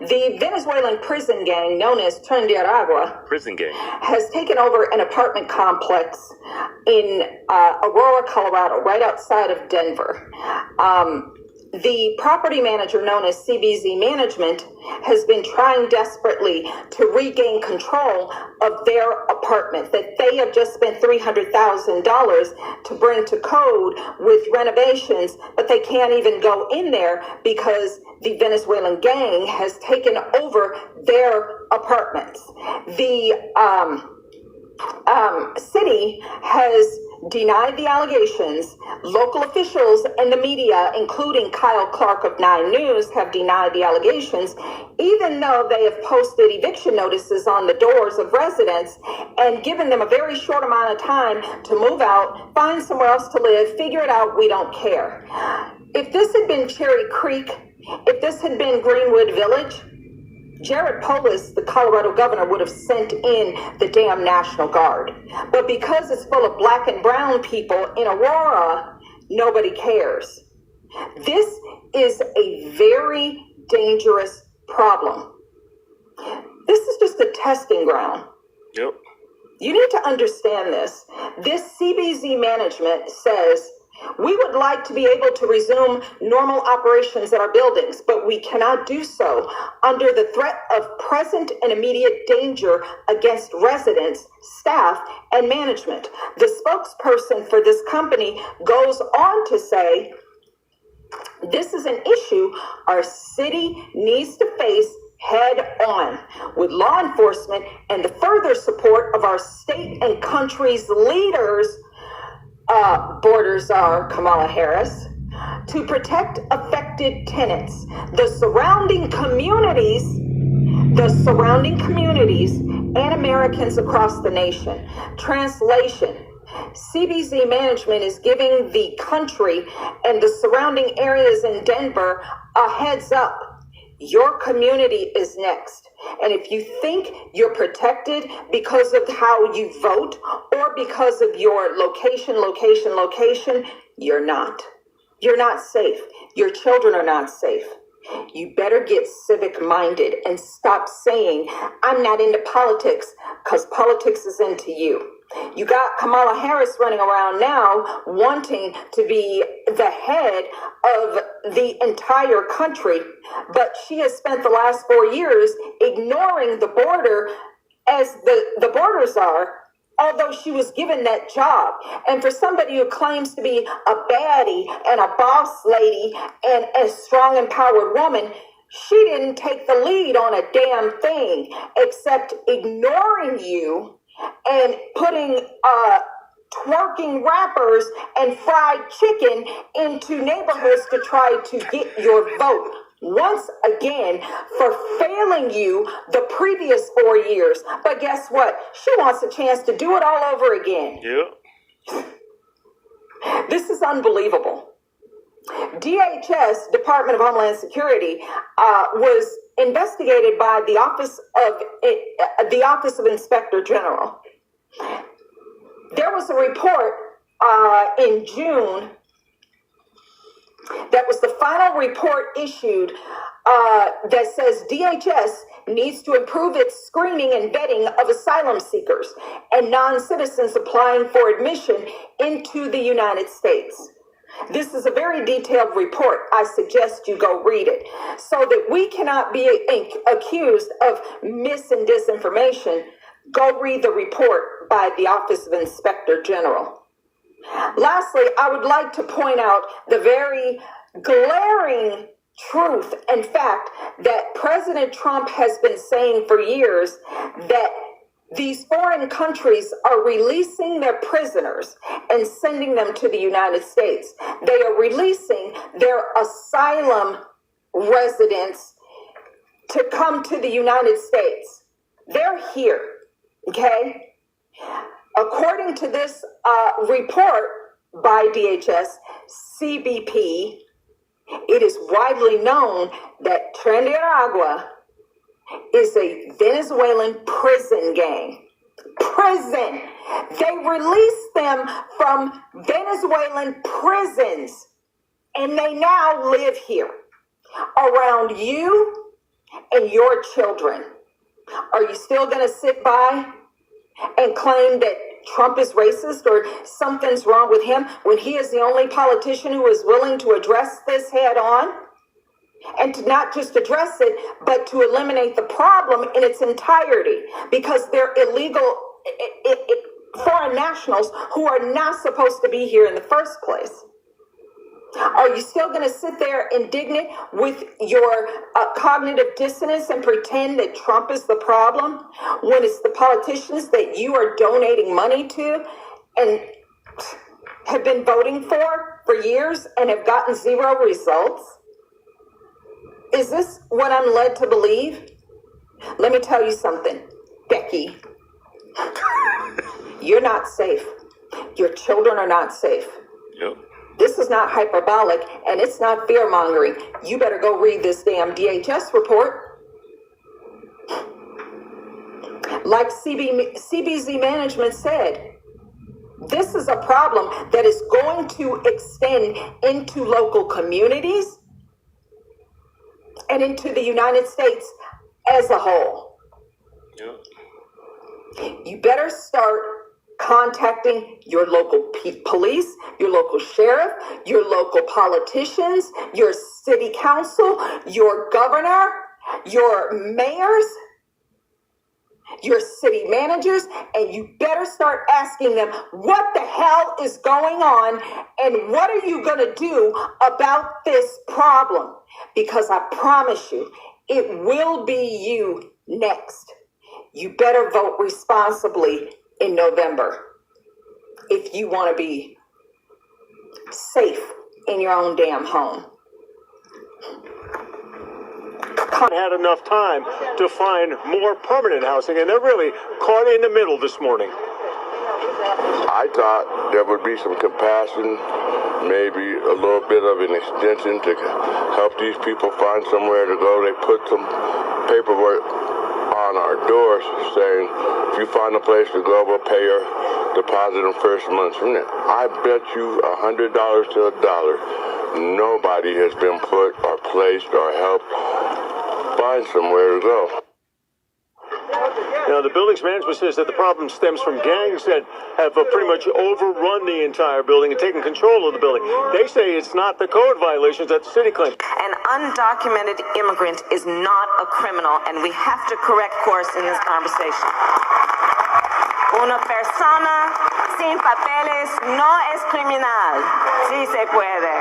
The Venezuelan prison gang, known as Tren de Aragua, Prison gang. has taken over an apartment complex in Aurora, Colorado, right outside of Denver. The property manager, known as CBZ Management, has been trying desperately to regain control of their apartment that they have just spent $300,000 to bring to code with renovations, but they can't even go in there because the Venezuelan gang has taken over their apartments. The city has denied the allegations. Local officials and the media, including Kyle Clark of 9 News, have denied the allegations, even though they have posted eviction notices on the doors of residents and given them a very short amount of time to move out, find somewhere else to live, figure it out, we don't care. If this had been Cherry Creek, if this had been Greenwood Village, Jared Polis, the Colorado governor, would have sent in the damn National Guard. But because it's full of black and brown people in Aurora, nobody cares. This is a very dangerous problem. This is just a testing ground. Yep. You need to understand this. This CBZ management says, we would like to be able to resume normal operations at our buildings, but we cannot do so under the threat of present and immediate danger against residents, staff, and management. The spokesperson for this company goes on to say, this is an issue our city needs to face head on with law enforcement and the further support of our state and country's leaders, border czar Kamala Harris, to protect affected tenants, the surrounding communities, and Americans across the nation. Translation: CBZ management is giving the country and the surrounding areas in Denver a heads up. Your community is next. And if you think you're protected because of how you vote or because of your location, you're not. You're not safe. Your children are not safe. You better get civic minded and stop saying, I'm not into politics, because politics is into you. You got Kamala Harris running around now wanting to be the head of the entire country, but she has spent the last 4 years ignoring the border as the border czar, although she was given that job. And for somebody who claims to be a baddie and a boss lady and a strong, empowered woman, she didn't take the lead on a damn thing except ignoring you and putting twerking rappers and fried chicken into neighborhoods to try to get your vote. Once again, for failing you the previous 4 years. But guess what? She wants a chance to do it all over again. Yeah. This is unbelievable. DHS, Department of Homeland Security, was investigated by the Office of Inspector General. There was a report in June that was the final report issued that says DHS needs to improve its screening and vetting of asylum seekers and non-citizens applying for admission into the United States. This is a very detailed report. I suggest you go read it so that we cannot be accused of mis and disinformation. Go read the report by the Office of Inspector General. Lastly, I would like to point out the very glaring truth and fact that President Trump has been saying for years, that these foreign countries are releasing their prisoners and sending them to the United States. They are releasing their asylum residents to come to the United States. They're here, okay? According to this report by DHS, CBP, it is widely known that Tren de Aragua is a Venezuelan prison gang. Prison. They released them from Venezuelan prisons, and they now live here around you and your children. Are you still going to sit by and claim that Trump is racist or something's wrong with him when he is the only politician who is willing to address this head on? And to not just address it, but to eliminate the problem in its entirety, because they're illegal foreign nationals who are not supposed to be here in the first place. Are you still going to sit there indignant with your cognitive dissonance and pretend that Trump is the problem when it's the politicians that you are donating money to and have been voting for years and have gotten zero results? Is this what I'm led to believe? Let me tell you something, Becky. You're not safe. Your children are not safe. Yep. This is not hyperbolic, and it's not fear-mongering. You better go read this damn DHS report. Like CBZ management said, this is a problem that is going to extend into local communities and into the United States as a whole. Yep. You better start contacting your local police, your local sheriff, your local politicians, your city council, your governor, your mayors, your city managers, and you better start asking them what the hell is going on and what are you going to do about this problem? Because I promise you, it will be you next. You better vote responsibly in November if you want to be safe in your own damn home. Had enough time to find more permanent housing, and they're really caught in the middle this morning. I thought there would be some compassion, maybe a little bit of an extension to help these people find somewhere to go. They put some paperwork on our doors saying, if you find a place to go, we'll pay your deposit in first month's rent. I bet you $100 to $1, nobody has been put or placed or helped find somewhere to go. Now, the building's management says that the problem stems from gangs that have pretty much overrun the entire building and taken control of the building. They say it's not the code violations that the city claims. An undocumented immigrant is not a criminal, and we have to correct course in this conversation. Una persona sin papeles no es criminal. Sí se puede.